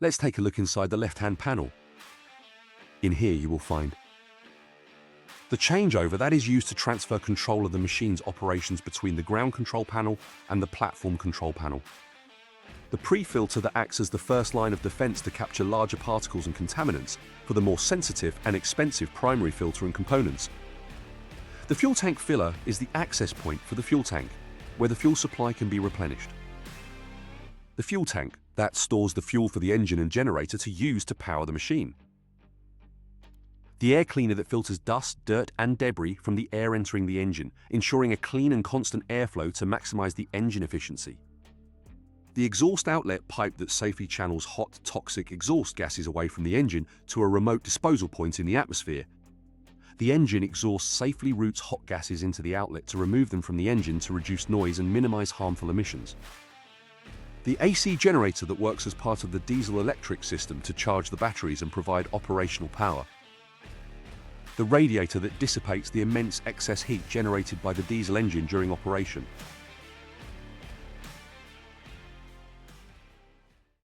Let's take a look inside the left-hand panel. In here you will find the changeover that is used to transfer control of the machine's operations between the ground control panel and the platform control panel. The pre-filter that acts as the first line of defense to capture larger particles and contaminants for the more sensitive and expensive primary filter and components. The fuel tank filler is the access point for the fuel tank, where the fuel supply can be replenished. The fuel tank that stores the fuel for the engine and generator to use to power the machine. The air cleaner that filters dust, dirt, and debris from the air entering the engine, ensuring a clean and constant airflow to maximize the engine efficiency. The exhaust outlet pipe that safely channels hot, toxic exhaust gases away from the engine to a remote disposal point in the atmosphere. The engine exhaust safely routes hot gases into the outlet to remove them from the engine to reduce noise and minimize harmful emissions. The AC generator that works as part of the diesel-electric system to charge the batteries and provide operational power. The radiator that dissipates the immense excess heat generated by the diesel engine during operation.